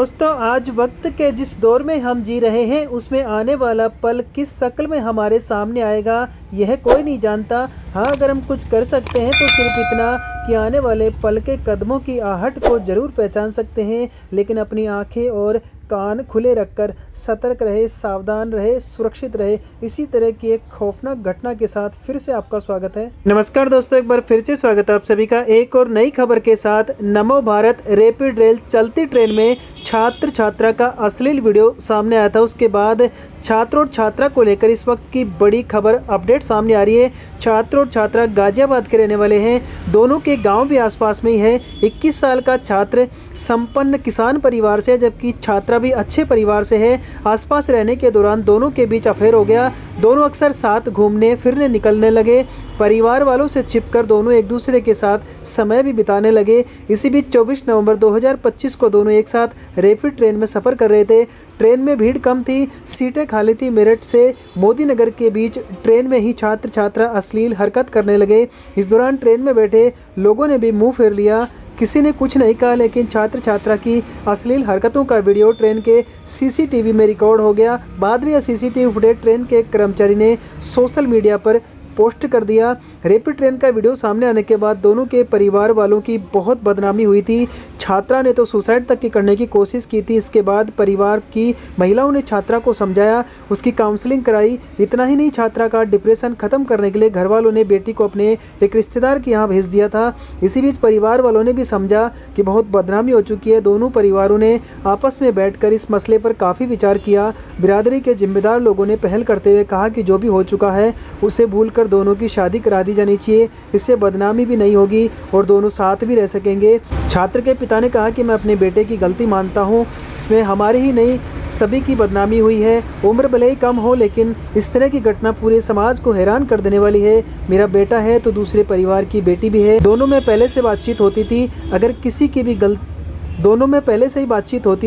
दोस्तों, आज वक्त के जिस दौर में हम जी रहे हैं उसमें आने वाला पल किस शक्ल में हमारे सामने आएगा यह कोई नहीं जानता। हाँ, अगर हम कुछ कर सकते हैं तो सिर्फ इतना कि आने वाले पल के कदमों की आहट को ज़रूर पहचान सकते हैं, लेकिन अपनी आंखें और कान खुले रखकर सतर्क रहे, सावधान रहे, सुरक्षित रहे। इसी तरह की एक खौफनाक घटना के साथ फिर से आपका स्वागत है। नमस्कार दोस्तों, एक बार फिर से स्वागत है आप सभी का एक और नई खबर के साथ। नमो भारत रैपिड रेल चलती ट्रेन में छात्र छात्रा का अश्लील वीडियो सामने आया था। उसके बाद छात्र और छात्रा को लेकर इस वक्त की बड़ी खबर अपडेट सामने आ रही है। छात्र और छात्रा गाजियाबाद के रहने वाले हैं, दोनों के गांव भी आसपास में ही है। 21 साल का छात्र संपन्न किसान परिवार से, जबकि छात्रा भी अच्छे परिवार से है। आसपास रहने के दौरान दोनों के बीच अफेयर हो गया। दोनों अक्सर साथ घूमने फिरने निकलने लगे। परिवार वालों से छिपकर दोनों एक दूसरे के साथ समय भी बिताने लगे। इसी बीच 24 नवंबर 2025 को दोनों एक साथ रैपिड ट्रेन में सफ़र कर रहे थे। ट्रेन में भीड़ कम थी, सीटें खाली थी। मेरठ से मोदी नगर के बीच ट्रेन में ही छात्र छात्रा अश्लील हरकत करने लगे। इस दौरान ट्रेन में बैठे लोगों ने भी मुंह फेर लिया। किसी ने कुछ नहीं कहा, लेकिन छात्र छात्रा की अश्लील हरकतों का वीडियो ट्रेन के सीसीटीवी में रिकॉर्ड हो गया। बाद में यह सीसीटीवी फुटेज ट्रेन के कर्मचारी ने सोशल मीडिया पर पोस्ट कर दिया। रैपिड ट्रेन का वीडियो सामने आने के बाद दोनों के परिवार वालों की बहुत बदनामी हुई थी। छात्रा ने तो सुसाइड तक की करने की कोशिश की थी। इसके बाद परिवार की महिलाओं ने छात्रा को समझाया, उसकी काउंसलिंग कराई। इतना ही नहीं, छात्रा का डिप्रेशन खत्म करने के लिए घर वालों ने बेटी को अपने एक रिश्तेदार के यहाँ भेज दिया था। इसी बीच परिवार वालों ने भी समझा कि बहुत बदनामी हो चुकी है। दोनों परिवारों ने आपस में बैठकर इस मसले पर काफ़ी विचार किया। बिरादरी के जिम्मेदार लोगों ने पहल करते हुए कहा कि जो भी हो चुका है उसे भूलकर दोनों की शादी करा दी जानी चाहिए। इससे बदनामी भी नहीं होगी और दोनों साथ भी रह सकेंगे। छात्र के पिता ने कहा कि मैं अपने बेटे की गलती मानता हूं, इसमें हमारी ही नहीं सभी की बदनामी हुई है। उम्र भले ही कम हो, लेकिन इस तरह की घटना पूरे समाज को हैरान कर देने वाली है। मेरा बेटा है तो दूसरे परिवार की बेटी भी है। दोनों में पहले से बातचीत होती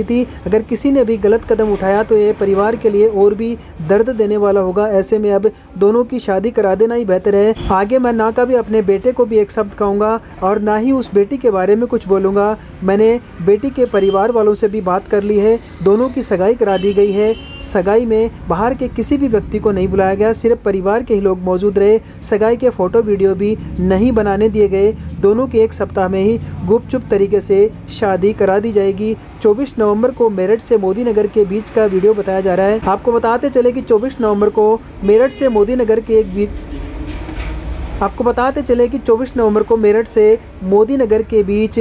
थी। अगर किसी ने भी गलत कदम उठाया तो ये परिवार के लिए और भी दर्द देने वाला होगा। ऐसे में अब दोनों की शादी करा देना ही बेहतर है। आगे मैं ना कभी अपने बेटे को भी एक शब्द कहूँगा और ना ही उस बेटी के बारे में कुछ बोलूँगा। मैंने बेटी के परिवार वालों से भी बात कर ली है। दोनों की सगाई करा दी गई है। सगाई में बाहर के किसी भी व्यक्ति को नहीं बुलाया गया, सिर्फ परिवार के ही लोग मौजूद रहे। सगाई के फ़ोटो वीडियो भी नहीं बनाने दिए गए। दोनों की एक सप्ताह में ही गुपचुप तरीके से शादी करा दी जाएगी। 24 नवंबर को मेरठ से मोदी नगर के बीच का वीडियो बताया जा रहा है। आपको बताते चले कि 24 नवंबर को मेरठ से मोदी नगर के बीच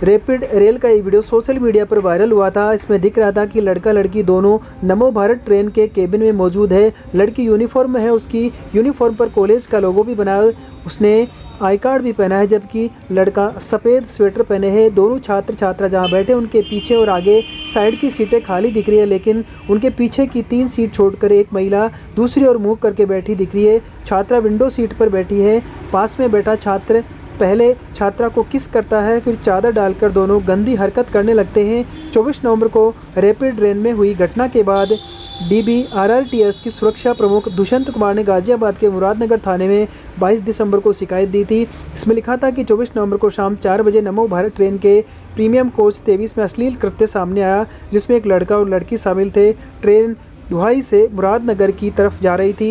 रैपिड रेल का एक वीडियो सोशल मीडिया पर वायरल हुआ था। इसमें दिख रहा था कि लड़का लड़की दोनों नमो भारत ट्रेन के केबिन में मौजूद है। लड़की यूनिफॉर्म में है, उसकी यूनिफॉर्म पर कॉलेज का लोगो भी बना है। उसने आई कार्ड भी पहना है, जबकि लड़का सफ़ेद स्वेटर पहने हैं। दोनों छात्र छात्रा जहां बैठे उनके पीछे और आगे साइड की सीटें खाली दिख रही है, लेकिन उनके पीछे की 3 सीट छोड़कर एक महिला दूसरी ओर मुँह करके बैठी दिख रही है। छात्रा विंडो सीट पर बैठी है। पास में बैठा छात्र पहले छात्रा को किस करता है, फिर चादर डालकर दोनों गंदी हरकत करने लगते हैं। 24 नवंबर को रैपिड ट्रेन में हुई घटना के बाद DBRRTS की सुरक्षा प्रमुख दुष्यंत कुमार ने गाजियाबाद के मुरादनगर थाने में 22 दिसंबर को शिकायत दी थी। इसमें लिखा था कि 24 नवंबर को शाम 4 बजे नमो भारत ट्रेन के प्रीमियम कोच 23 में अश्लील कृत्य सामने आया, जिसमें एक लड़का और लड़की शामिल थे। ट्रेन दुहाई से मुरादनगर की तरफ जा रही थी।